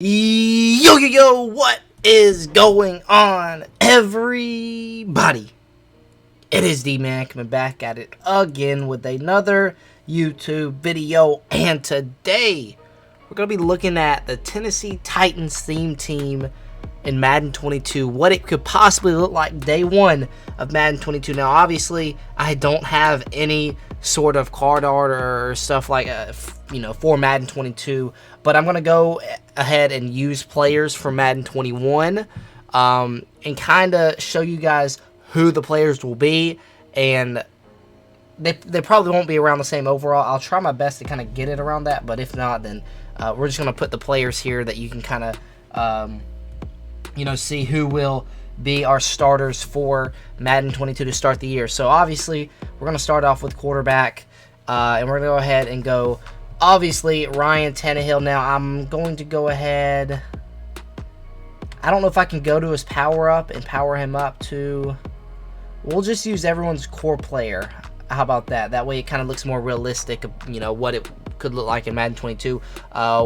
Yo, what is going on, everybody? It is D-Man coming back at it again with another YouTube video, and today we're going to be looking at the Tennessee Titans theme team in Madden 22, what it could possibly look like day one of Madden 22. Now, obviously, I don't have any sort of card art or stuff like for Madden 22, but I'm gonna go ahead and use players from Madden 21 and kind of show you guys who the players will be, and they probably won't be around the same overall. I'll try my best to kind of get it around that, but if not, then we're just gonna put the players here that you can kind of see who will be our starters for Madden 22 to start the year. So obviously, we're going to start off with quarterback, and we're going to go ahead and go, obviously, Ryan Tannehill. Now, I'm going to go ahead, I don't know if I can go to his power-up and power him up to, we'll just use everyone's core player. How about that? That way it kind of looks more realistic, what it could look like in Madden 22.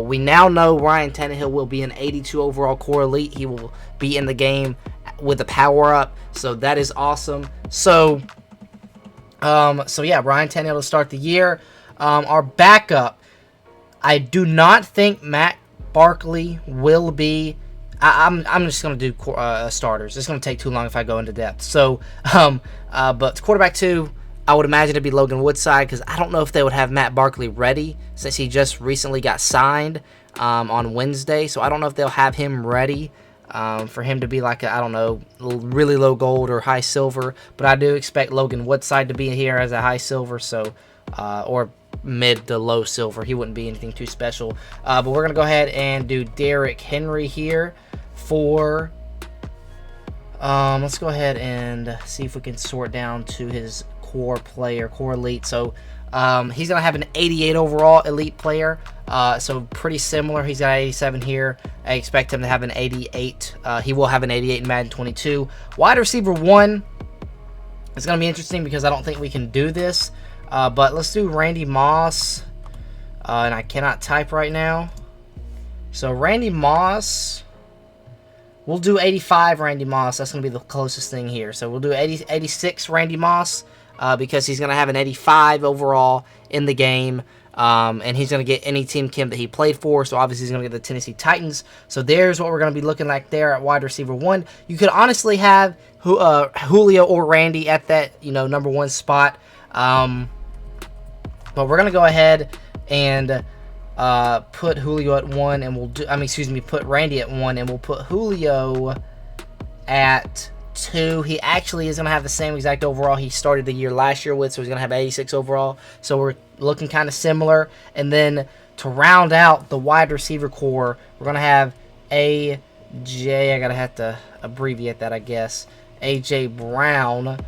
We now know Ryan Tannehill will be an 82 overall core elite. He will be in the game with a power up, so that is awesome. So yeah, Ryan Tannehill to start the year. Our backup, I do not think Matt Barkley will be. I'm just gonna do starters. It's gonna take too long if I go into depth. So but quarterback 2, I would imagine it'd be Logan Woodside, because I don't know if they would have Matt Barkley ready since he just recently got signed on Wednesday. So I don't know if they'll have him ready for him to be like I don't know, really low gold or high silver. But I do expect Logan Woodside to be here as a high silver, so or mid to low silver. He wouldn't be anything too special. But we're gonna go ahead and do Derrick Henry here for. Let's go ahead and see if we can sort down to his core player, core elite. So he's gonna have an 88 overall elite player, so pretty similar. He's got 87 here. I expect him to have an 88. He will have an 88 in Madden 22. Wide receiver 1, it's gonna be interesting because I don't think we can do this, but let's do Randy Moss, and I cannot type right now. So Randy Moss, we'll do 85 Randy Moss. That's going to be the closest thing here. So we'll do 86 Randy Moss because he's going to have an 85 overall in the game. And he's going to get any team camp that he played for. So obviously he's going to get the Tennessee Titans. So there's what we're going to be looking like there at wide receiver 1. You could honestly have Julio or Randy at that number 1 spot. But we're going to go ahead and put Julio at 1, and we'll do, put Randy at 1, and we'll put Julio at 2. He actually is going to have the same exact overall he started the year last year with, so he's going to have 86 overall. So we're looking kind of similar. And then to round out the wide receiver core, we're going to have AJ, I gotta have to abbreviate that, I guess, AJ Brown,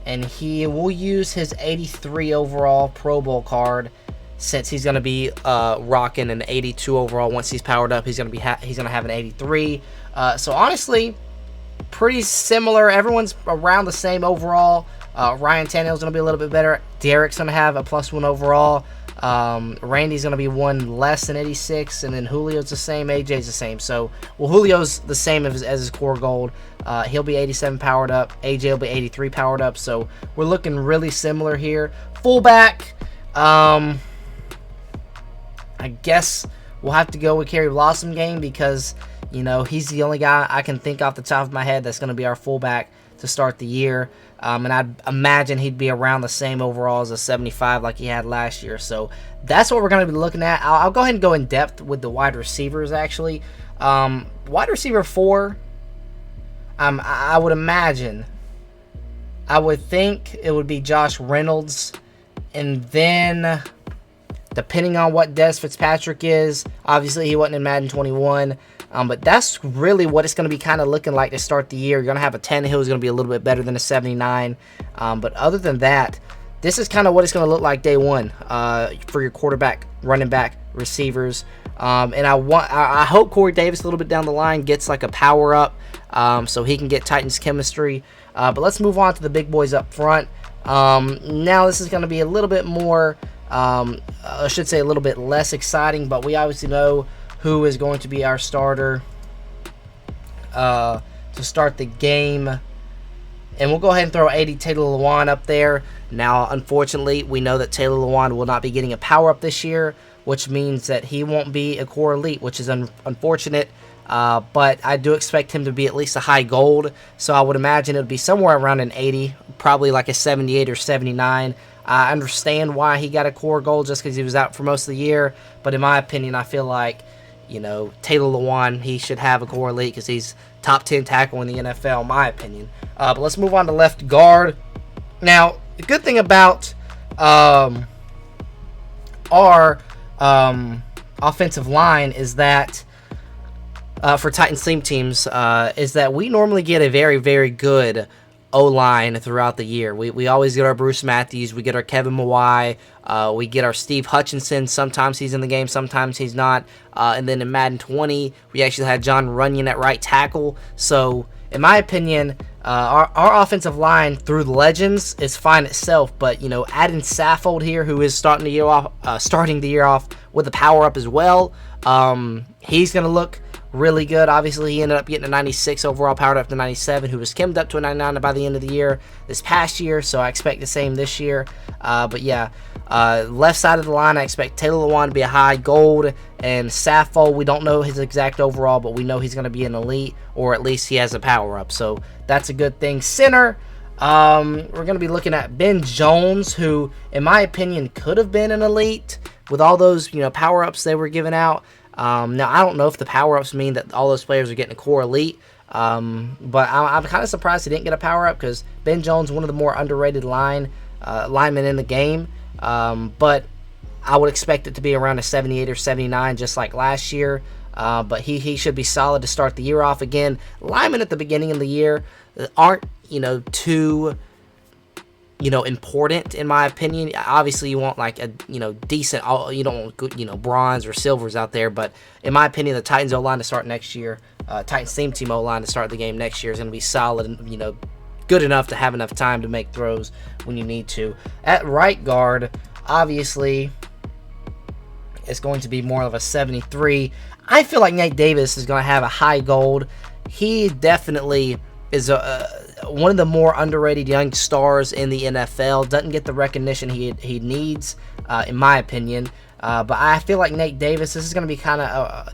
and he will use his 83 overall Pro Bowl card, since he's going to be rocking an 82 overall. Once he's powered up, he's going to have an 83. So honestly, pretty similar. Everyone's around the same overall. Ryan Tannehill's going to be a little bit better. Derrick's going to have a +1 overall. Randy's going to be 1 less than 86, and then Julio's the same. AJ's the same. So, well, Julio's the same as his core gold. He'll be 87 powered up. AJ will be 83 powered up. So we're looking really similar here. Fullback, I guess we'll have to go with Kerry Blossom game because, he's the only guy I can think off the top of my head that's going to be our fullback to start the year. And I'd imagine he'd be around the same overall as a 75 like he had last year. So that's what we're going to be looking at. I'll go ahead and go in depth with the wide receivers, actually. Wide receiver 4, I would imagine, I would think it would be Josh Reynolds. And then, depending on what Des Fitzpatrick is, obviously he wasn't in Madden 21, but that's really what it's going to be kind of looking like to start the year. You're going to have a Tannehill who's going to be a little bit better than a 79, but other than that, this is kind of what it's going to look like day one for your quarterback, running back, receivers, and I hope Corey Davis a little bit down the line gets like a power up so he can get Titans chemistry. But let's move on to the big boys up front. Now this is going to be a little bit more, I should say a little bit less exciting, but we obviously know who is going to be our starter to start the game. And we'll go ahead and throw 80 Taylor Lewan up there. Now, unfortunately, we know that Taylor Lewan will not be getting a power-up this year, which means that he won't be a core elite, which is unfortunate. But I do expect him to be at least a high gold, so I would imagine it would be somewhere around an 80, probably like a 78 or 79. I understand why he got a core gold just because he was out for most of the year, but in my opinion, I feel like, you know, Taylor Lewan, he should have a core elite because he's top 10 tackle in the NFL, in my opinion. But let's move on to left guard. Now, the good thing about our offensive line is that for Titans theme teams is that we normally get a very, very good O-line throughout the year. We always get our Bruce Matthews, we get our Kevin Mawai, we get our Steve Hutchinson. Sometimes he's in the game, sometimes he's not. And then in Madden 20, we actually had John Runyon at right tackle. So, in my opinion, our offensive line through the legends is fine itself, but, you know, adding Saffold here, who is starting the year off with a power up as well, he's going to look really good. Obviously, he ended up getting a 96 overall, powered up to 97, who was skimmed up to a 99 by the end of the year this past year, so I expect the same this year. But yeah, left side of the line, I expect Taylor Lewan to be a high gold, and Saffold, we don't know his exact overall, but we know he's going to be an elite, or at least he has a power up, so that's a good thing. Center, we're going to be looking at Ben Jones, who, in my opinion, could have been an elite with all those, you know, power ups they were giving out. Now, I don't know if the power-ups mean that all those players are getting a core elite, but I'm kind of surprised he didn't get a power-up because Ben Jones, one of the more underrated linemen in the game, but I would expect it to be around a 78 or 79 just like last year, but he should be solid to start the year off. Again, linemen at the beginning of the year aren't, you know, too, you know, important in my opinion. Obviously, you want like a, you know, decent, you don't want good, you know, bronze or silvers out there, but in my opinion, the Titans O-line to start next year, Titans theme team O-line to start the game next year is going to be solid and, you know, good enough to have enough time to make throws when you need to. At right guard, obviously, it's going to be more of a 73. I feel like Nate Davis is going to have a high gold. He definitely is one of the more underrated young stars in the NFL. Doesn't get the recognition he needs, in my opinion. But I feel like Nate Davis, this is going to be kind of,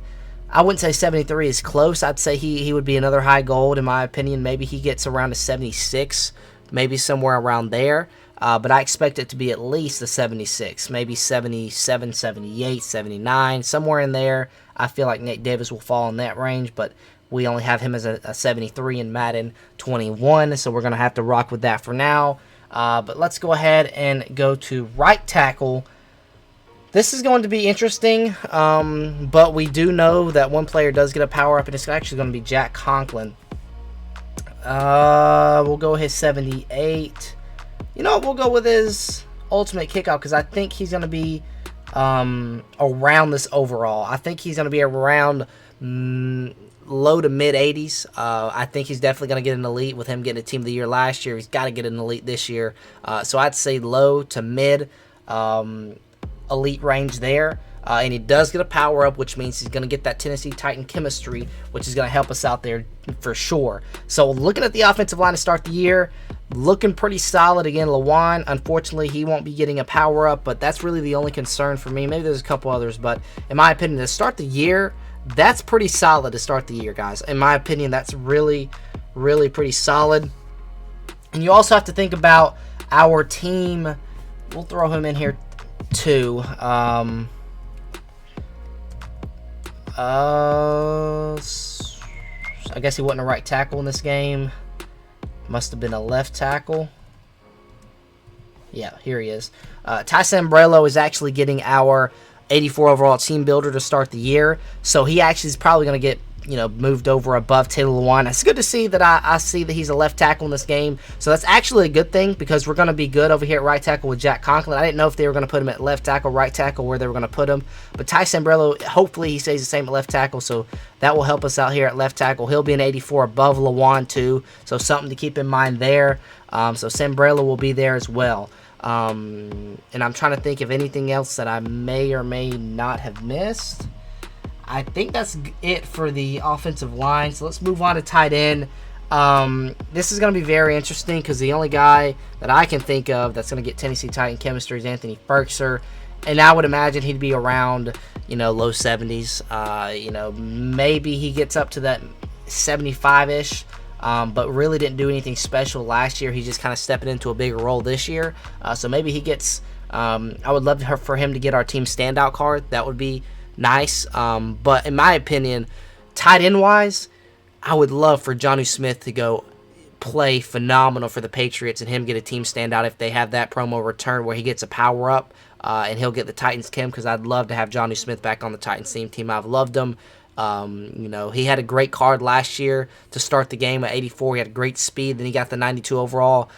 I wouldn't say 73 is close. I'd say he would be another high gold, in my opinion. Maybe he gets around a 76, maybe somewhere around there. But I expect it to be at least a 76, maybe 77, 78, 79, somewhere in there. I feel like Nate Davis will fall in that range, but we only have him as a 73 in Madden 21, so we're going to have to rock with that for now. But let's go ahead and go to right tackle. This is going to be interesting, but we do know that one player does get a power-up, and it's actually going to be Jack Conklin. We'll go his 78. You know, we'll go with his ultimate kickoff because I think he's going to be around this overall. I think he's going to be around low to mid 80s. I think he's definitely going to get an elite with him getting a team of the year last year. He's got to get an elite this year. So I'd say low to mid elite range there. And he does get a power up, which means he's going to get that Tennessee Titan chemistry, which is going to help us out there for sure. So looking at the offensive line to start the year, looking pretty solid. Again, Lewan, unfortunately, he won't be getting a power up, but that's really the only concern for me. Maybe there's a couple others, but in my opinion, to start the year, that's pretty solid to start the year, guys. In my opinion, that's really, really pretty solid. And you also have to think about our team. We'll throw him in here too. I guess he wasn't a right tackle in this game. Must have been a left tackle. Yeah, here he is. Ty Sambrello is actually getting our 84 overall team builder to start the year. So he actually is probably going to get, you know, moved over above Taylor Lewan. It's good to see that I see that he's a left tackle in this game. So that's actually a good thing because we're going to be good over here at right tackle with Jack Conklin. I didn't know if they were going to put him at left tackle, right tackle, where they were going to put him. But Ty Sambrello, hopefully he stays the same at left tackle. So that will help us out here at left tackle. He'll be an 84 above Lewan too. So something to keep in mind there. So Sambrello will be there as well. And I'm trying to think of anything else that I may or may not have missed. I think that's it for the offensive line. So let's move on to tight end. This is going to be very interesting because the only guy that I can think of that's going to get Tennessee Titan chemistry is Anthony Ferkser. And I would imagine he'd be around, low 70s. Maybe he gets up to that 75-ish. But really didn't do anything special last year. He's just kind of stepping into a bigger role this year. So maybe he gets, I would love for him to get our team standout card. That would be nice. But in my opinion, tight end wise, I would love for Jonnu Smith to go play phenomenal for the Patriots and him get a team standout if they have that promo return where he gets a power up and he'll get the Titans chem, because I'd love to have Jonnu Smith back on the Titans team. I've loved him. He had a great card last year to start the game at 84. He had great speed. Then he got the 92 overall.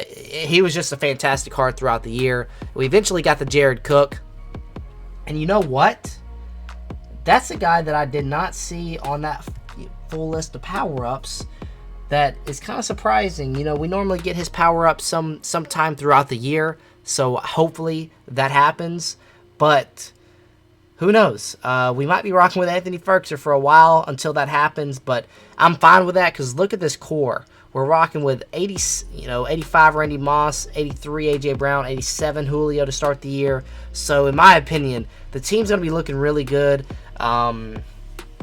He was just a fantastic card throughout the year. We eventually got the Jared Cook. And you know what? That's a guy that I did not see on that full list of power-ups. That is kind of surprising. We normally get his power-ups sometime throughout the year. So hopefully that happens. But who knows? We might be rocking with Anthony Ferkser for a while until that happens, but I'm fine with that because look at this core. We're rocking with 85 Randy Moss, 83 AJ Brown, 87 Julio to start the year. So in my opinion, the team's going to be looking really good. And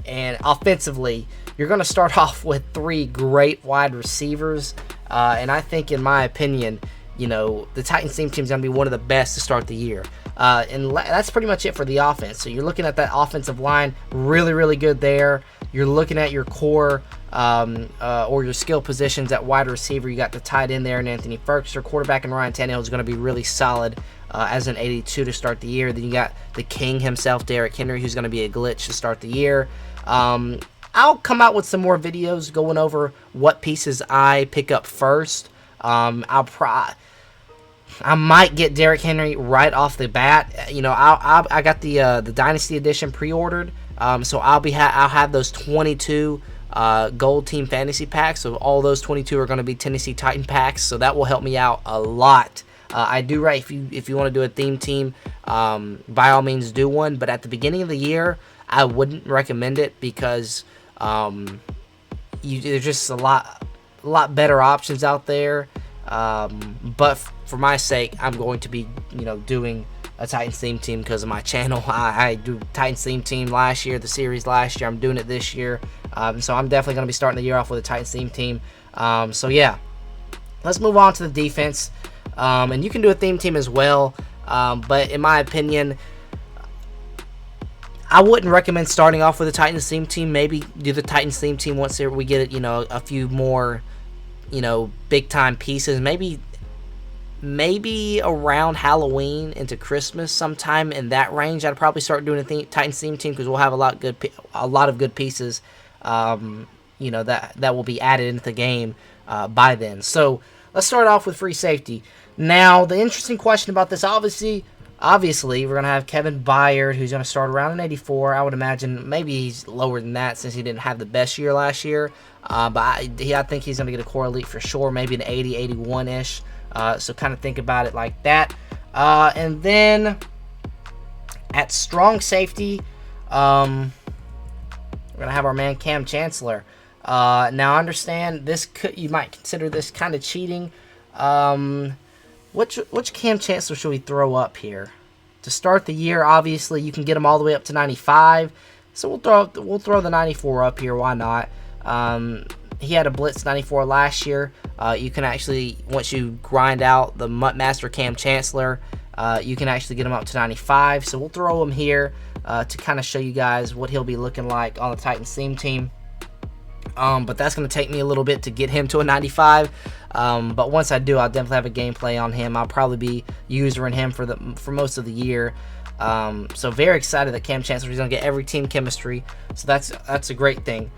offensively, you're going to start off with 3 great wide receivers. And I think, in my opinion, the Titans team's going to be one of the best to start the year. And that's pretty much it for the offense. So you're looking at that offensive line, really, really good there. You're looking at your core or your skill positions at wide receiver. You got the tight end there and Anthony Ferkser. Quarterback and Ryan Tannehill is going to be really solid as an 82 to start the year. Then you got the king himself, Derrick Henry, who's going to be a glitch to start the year. I'll come out with some more videos going over what pieces I pick up first. I might get Derrick Henry right off the bat. I got the Dynasty Edition pre-ordered, so I'll have those 22 Gold Team Fantasy packs. So all those 22 are going to be Tennessee Titan packs. So that will help me out a lot. I do right if you want to do a theme team, by all means do one. But at the beginning of the year, I wouldn't recommend it because there's just a lot better options out there. But for my sake, I'm going to be, doing a Titans theme team because of my channel. I do Titans theme team last year, the series last year. I'm doing it this year. So I'm definitely going to be starting the year off with a Titans theme team. So yeah, let's move on to the defense. And you can do a theme team as well. But in my opinion, I wouldn't recommend starting off with a Titans theme team. Maybe do the Titans theme team once we get it, a few more, big time pieces. Maybe around Halloween into Christmas, sometime in that range, I'd probably start doing a Titans theme team because we'll have a lot of good pieces, that will be added into the game by then. So let's start off with free safety. Now, the interesting question about this, obviously, we're going to have Kevin Byard, who's going to start around an 84. I would imagine maybe he's lower than that since he didn't have the best year last year. But I think he's going to get a core elite for sure, maybe an 80, 81-ish. So kind of think about it like that. And then at strong safety, we're going to have our man Cam Chancellor. Now, I understand you might consider this kind of cheating. Which Cam Chancellor should we throw up here? To start the year, obviously, you can get him all the way up to 95. So we'll throw the 94 up here. Why not? He had a blitz 94 last year. You can actually, once you grind out the Master Cam Chancellor, you can actually get him up to 95. So we'll throw him here to kind of show you guys what he'll be looking like on the Titans theme team. But that's going to take me a little bit to get him to a 95. But once I do, I'll definitely have a gameplay on him. I'll probably be using him for most of the year. So very excited that Cam Chancellor is going to get every team chemistry. So that's a great thing.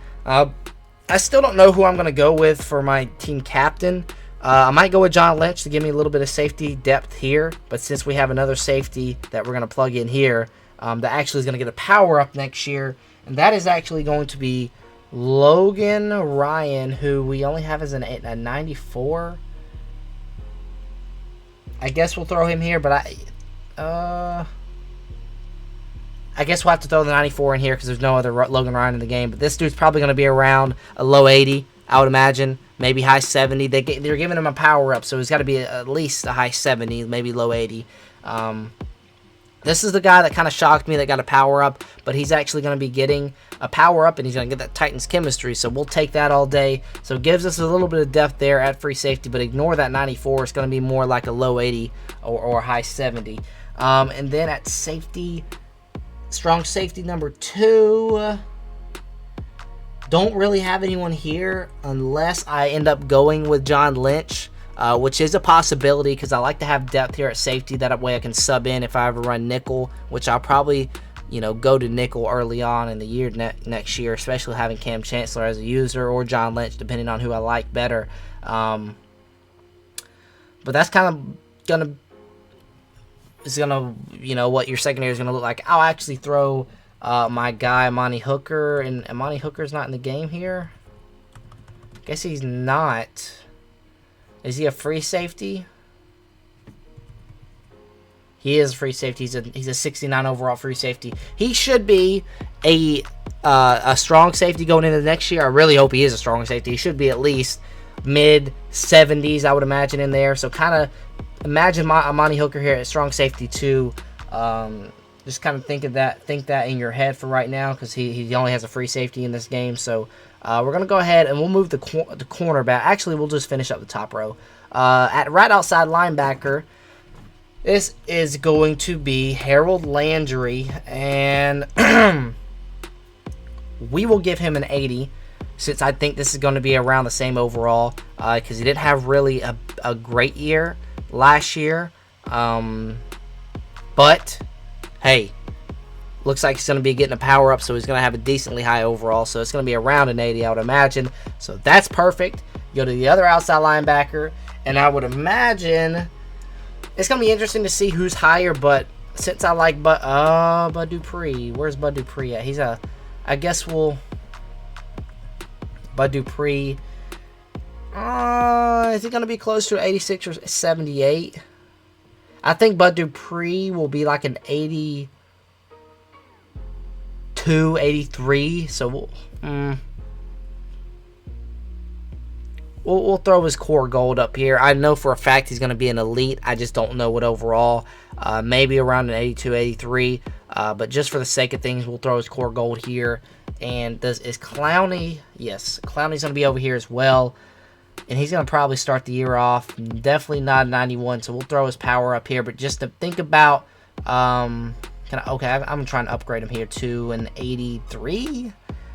I still don't know who I'm going to go with for my team captain. I might go with John Lynch to give me a little bit of safety depth here. But since we have another safety that we're going to plug in here, that actually is going to get a power up next year. And that is actually going to be Logan Ryan, who we only have as a 94. I guess we'll throw him here, but I guess we'll have to throw the 94 in here because there's no other Logan Ryan in the game. But this dude's probably going to be around a low 80, I would imagine. Maybe high 70. They're giving him a power up, so he's got to be at least a high 70, maybe low 80. This is the guy that kind of shocked me that got a power up, but he's actually going to be getting a power up, and he's going to get that Titans chemistry, so we'll take that all day. So it gives us a little bit of depth there at free safety, but ignore that 94. It's going to be more like a low 80 or high 70. And then at safety, strong safety number 2. Don't really have anyone here unless I end up going with John Lynch, which is a possibility because I like to have depth here at safety. That way I can sub in if I ever run nickel, which I'll probably, go to nickel early on in the year next year, especially having Cam Chancellor as a user or John Lynch, depending on who I like better. But that's kind of gonna what your secondary is gonna look like. I'll actually throw my guy Amani Hooker, and Amani Hooker's not in the game here. Guess he's not. Is he a free safety? He is a free safety. He's a 69 overall free safety. He should be a strong safety going into the next year. I really hope he is a strong safety. He should be at least mid 70s, I would imagine, in there. So kind of imagine Amani Hooker here at strong safety too. Just kind of think that in your head for right now, because he only has a free safety in this game. So we're gonna go ahead and we'll move the cornerback. Actually, we'll just finish up the top row. At right outside linebacker, this is going to be Harold Landry, and we will give him an 80, since I think this is going to be around the same overall, because he didn't have really a great year last year. But hey, looks like he's going to be getting a power up, so he's going to have a decently high overall. So it's going to be around an 80, I would imagine. So that's perfect. Go to the other outside linebacker, and I would imagine it's going to be interesting to see who's higher. But since I like Bud Dupree, where's Bud Dupree at? He's I guess Bud Dupree. Is he going to be close to 86 or 78? I think Bud Dupree will be like an 82, 83. So we'll throw his core gold up here. I know for a fact he's going to be an elite. I just don't know what overall. Maybe around an 82, 83. But just for the sake of things, we'll throw his core gold here. And is Clowney? Yes, Clowney's going to be over here as well. And he's going to probably start the year off. Definitely not a 91, so we'll throw his power up here. But just to think about, I'm trying to upgrade him here to an 83.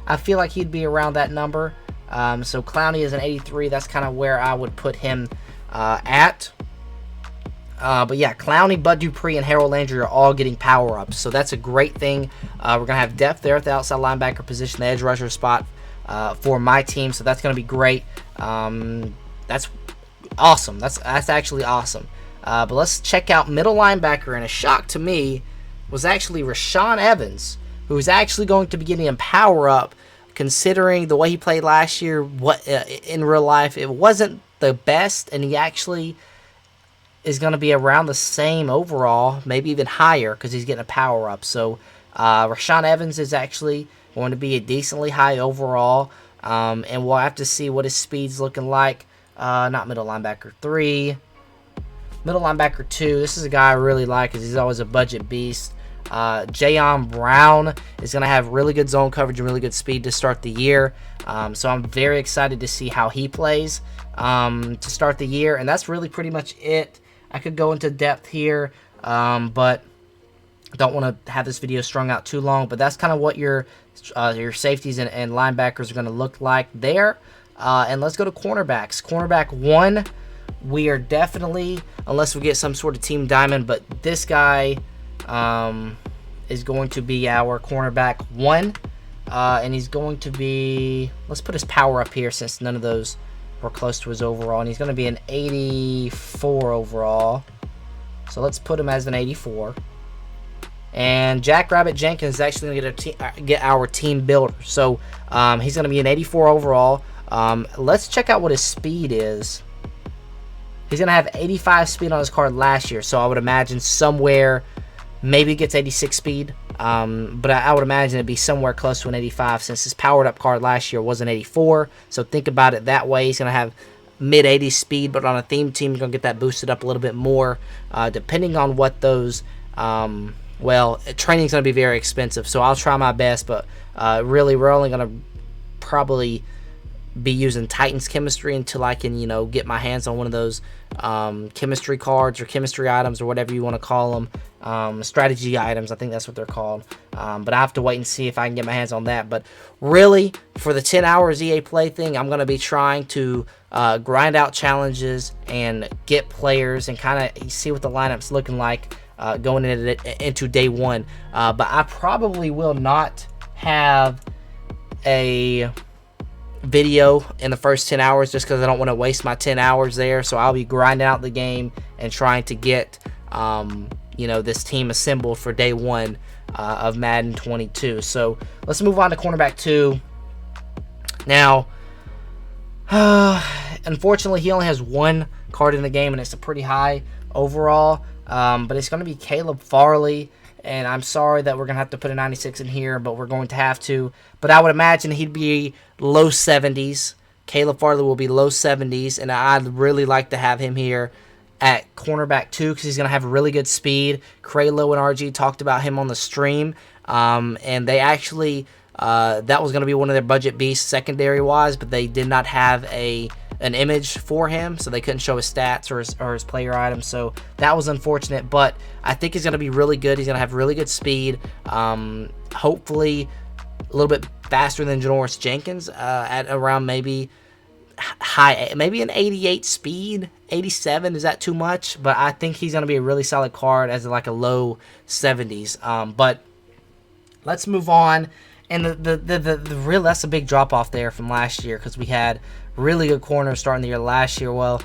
I feel like he'd be around that number. So Clowney is an 83. That's kind of where I would put him at. But yeah, Clowney, Bud Dupree, and Harold Landry are all getting power ups. So that's a great thing. We're going to have depth there at the outside linebacker position, the edge rusher spot for my team. So that's going to be great. That's awesome. That's actually awesome. But let's check out middle linebacker. And a shock to me was actually Rashaan Evans, who's actually going to be getting a power up, considering the way he played last year. What in real life, it wasn't the best, and he actually is going to be around the same overall, maybe even higher, because he's getting a power up. So Rashaan Evans is actually going to be a decently high overall, and we'll have to see what his speed's looking like. Not middle linebacker 3, middle linebacker 2. This is a guy I really like because he's always a budget beast. Jayon Brown is going to have really good zone coverage and really good speed to start the year. So I'm very excited to see how he plays to start the year. And that's really pretty much it. I could go into depth here, but don't want to have this video strung out too long. But that's kind of what your safeties and linebackers are going to look like there. And let's go to cornerbacks. Cornerback 1, we are definitely, unless we get some sort of team diamond, but this guy is going to be our cornerback 1. And he's going to be, let's put his power up here since none of those were close to his overall. And he's going to be an 84 overall. So let's put him as an 84. And Jackrabbit Jenkins is actually going to get our team builder. So he's going to be an 84 overall. Let's check out what his speed is. He's going to have 85 speed on his card last year. So I would imagine somewhere, maybe gets 86 speed. But I would imagine it'd be somewhere close to an 85 since his powered up card last year was an 84. So think about it that way. He's going to have mid 80s speed, but on a theme team, you're going to get that boosted up a little bit more, depending on what those. Well, training's going to be very expensive, so I'll try my best. But really, we're only going to probably be using Titans chemistry until I can, get my hands on one of those chemistry cards or chemistry items or whatever you want to call them. Strategy items, I think that's what they're called. But I have to wait and see if I can get my hands on that. But really, for the 10 hours EA Play thing, I'm going to be trying to grind out challenges and get players and kind of see what the lineup's looking like going into day one. But I probably will not have a video in the first 10 hours just because I don't want to waste my 10 hours there. So I'll be grinding out the game and trying to get this team assembled for day one of Madden 22. So let's move on to cornerback 2. Now, unfortunately, he only has one card in the game, and it's a pretty high overall. But it's going to be Caleb Farley. And I'm sorry that we're going to have to put a 96 in here, but we're going to have to. But I would imagine he'd be low 70s. Caleb Farley will be low 70s, and I'd really like to have him here at cornerback 2 because he's going to have really good speed. Craylow and RG talked about him on the stream, and they actually that was going to be one of their budget beasts secondary-wise, but they did not have an image for him, so they couldn't show his stats or his player items, so that was unfortunate. But I think he's going to be really good. He's going to have really good speed, hopefully a little bit faster than Janoris Jenkins at around maybe an 88 speed. 87, is that too much? But I think he's going to be a really solid card as like a low 70s. But let's move on. And the real, that's a big drop off there from last year because we had really good corners starting the year last year. Well,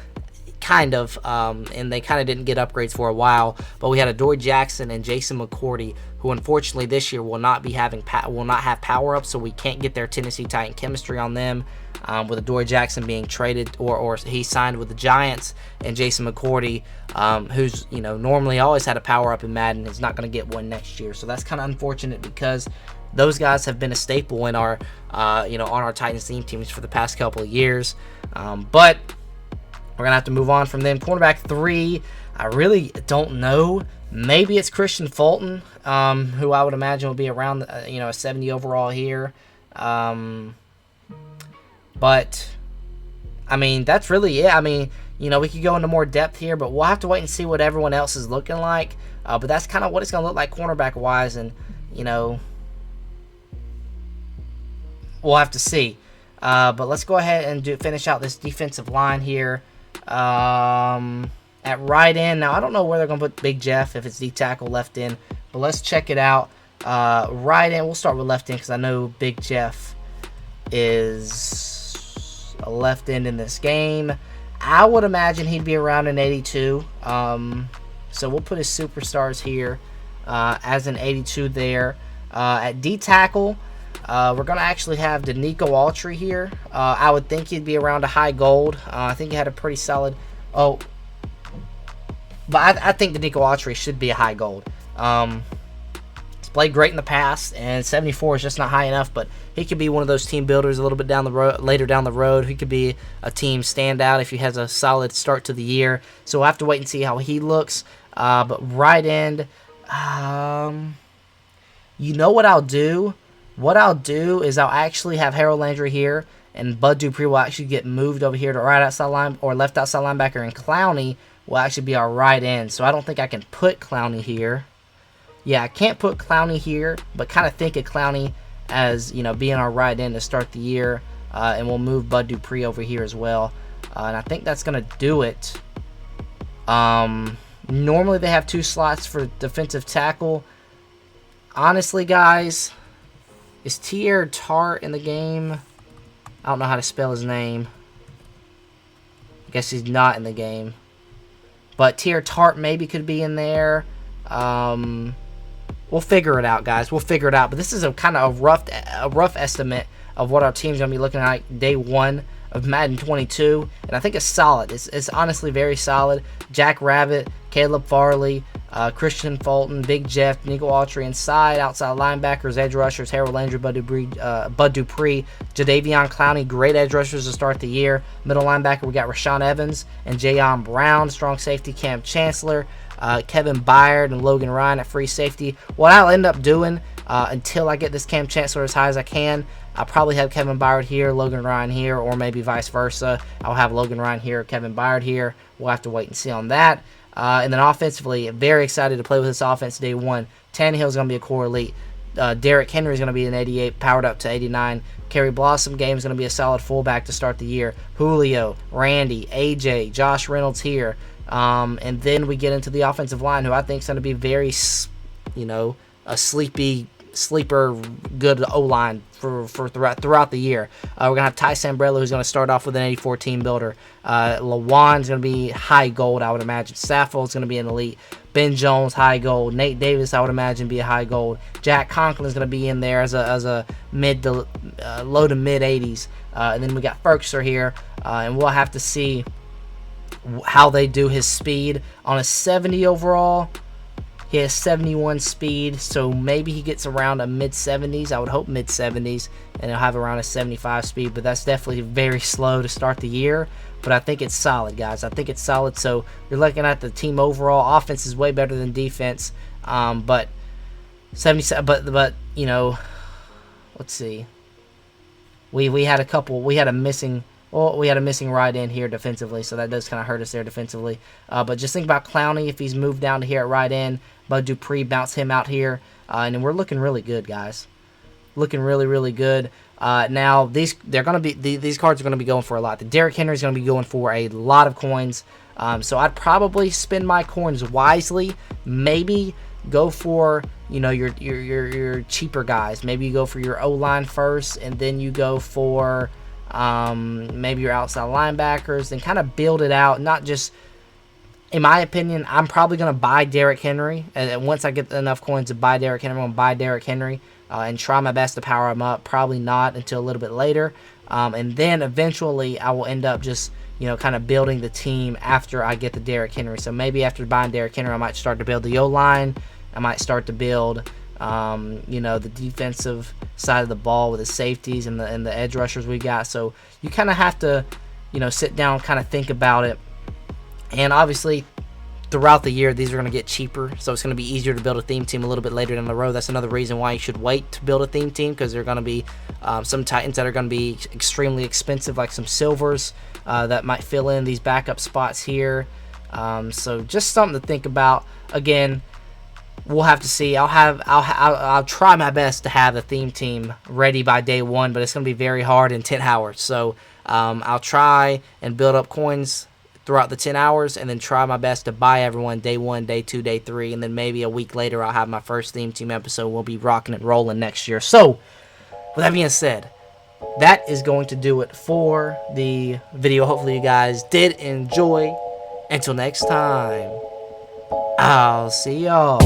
kind of, and they kind of didn't get upgrades for a while. But we had Adoree Jackson and Jason McCourty, who unfortunately this year will not have power ups, so we can't get their Tennessee Titan chemistry on them. With Adoree Jackson being traded or he signed with the Giants, and Jason McCourty, who's normally always had a power up in Madden, is not going to get one next year. So that's kind of unfortunate because those guys have been a staple in our on our Titans theme teams for the past couple of years. But we're gonna have to move on from them. Cornerback 3, I really don't know. Maybe it's Christian Fulton, who I would imagine will be around a 70 overall here. But I mean, that's really it. I mean, we could go into more depth here, but we'll have to wait and see what everyone else is looking like. But that's kind of what it's gonna look like cornerback wise, and we'll have to see. But let's go ahead and finish out this defensive line here. At right end, now I don't know where they're going to put Big Jeff, if it's D tackle, left end, but let's check it out. Right end, we'll start with left end because I know Big Jeff is a left end in this game. I would imagine he'd be around an 82. So we'll put his superstars here as an 82 there. At D tackle, we're going to actually have Danico Autry here. I would think he'd be around a high gold. I think he had a pretty solid... But I think Danico Autry should be a high gold. He's played great in the past, and 74 is just not high enough, but he could be one of those team builders a little bit down the road, later down the road. He could be a team standout if he has a solid start to the year. So we'll have to wait and see how he looks. But right end, you know what I'll do? What I'll do is I'll actually have Harold Landry here, and Bud Dupree will actually get moved over here to right outside line or left outside linebacker, and Clowney will actually be our right end. So I don't think I can put Clowney here. Yeah, I can't put Clowney here, but kind of think of Clowney as being our right end to start the year, and we'll move Bud Dupree over here as well. And I think that's gonna do it. Normally they have 2 slots for defensive tackle. Honestly, guys, is Tier Tart in the game? I don't know how to spell his name. I guess he's not in the game. But Tier Tart maybe could be in there. We'll figure it out, guys. We'll figure it out. But this is a kind of a rough estimate of what our team's going to be looking like day 1 of Madden 22. And I think it's solid. It's honestly very solid. Jack Rabbit, Caleb Farley, Christian Fulton, Big Jeff, Nico Autry inside, outside linebackers, edge rushers, Harold Landry, Bud Dupree, Jadeveon Clowney, great edge rushers to start the year. Middle linebacker, we got Rashawn Evans and Jayon Brown. Strong safety, Cam Chancellor, Kevin Byard, and Logan Ryan at free safety. What I'll end up doing until I get this Cam Chancellor as high as I can, I'll probably have Kevin Byard here, Logan Ryan here, or maybe vice versa. I'll have Logan Ryan here, Kevin Byard here. We'll have to wait and see on that. And then offensively, very excited to play with this offense day one. Tannehill's going to be a core elite. Derrick Henry is going to be an 88, powered up to 89. Kerry Blossom game is going to be a solid fullback to start the year. Julio, Randy, AJ, Josh Reynolds here. And then we get into the offensive line, who I think is going to be very, a sleeper good O-line for throughout the year. We're going to have Ty Sambrello, who's going to start off with an 84 team builder. Lawan's going to be high gold, I would imagine. Saffold's going to be an elite. Ben Jones, high gold. Nate Davis, I would imagine, be a high gold. Jack Conklin's going to be in there as a low to mid 80s. And then we got Ferkser here, and we'll have to see how they do his speed. On a 70 overall, he has 71 speed, so maybe he gets around a mid-70s. I would hope mid-70s, and he'll have around a 75 speed, but that's definitely very slow to start the year. But I think it's solid, guys. I think it's solid. So you're looking at the team overall. Offense is way better than defense, but 77. But let's see. We had a missing. Well, we had a missing right end here defensively, so that does kind of hurt us there defensively. But just think about Clowney if he's moved down to here at right end. Bud Dupree, bounce him out here. And then we're looking really good, guys. Looking really, really good. Now, these cards are going to be going for a lot. The Derrick Henry is going to be going for a lot of coins. So I'd probably spend my coins wisely. Maybe go for your cheaper guys. Maybe you go for your O-line first, and then you go for maybe your outside linebackers, then kind of build it out. Not just, in my opinion, I'm probably going to buy Derrick Henry. And once I get enough coins to buy Derrick Henry, I'm going to buy Derrick Henry and try my best to power him up. Probably not until a little bit later. And then eventually I will end up just, kind of building the team after I get the Derrick Henry. So maybe after buying Derrick Henry, I might start to build the O-line. I might start to build the defensive side of the ball with the safeties and the edge rushers we got. So you kind of have to, sit down, kind of think about it. And obviously, throughout the year, these are going to get cheaper. So it's going to be easier to build a theme team a little bit later down the road. That's another reason why you should wait to build a theme team, because there are going to be some Titans that are going to be extremely expensive, like some silvers that might fill in these backup spots here. So just something to think about. Again, we'll have to see. I'll try my best to have the theme team ready by day one, but it's going to be very hard in 10 hours. So I'll try and build up coins throughout the 10 hours, and then try my best to buy everyone day 1, day 2, day 3, and then maybe a week later I'll have my first theme team episode. We'll be rocking and rolling next year. So with that being said, that is going to do it for the video. Hopefully you guys did enjoy. Until next time, I'll see y'all.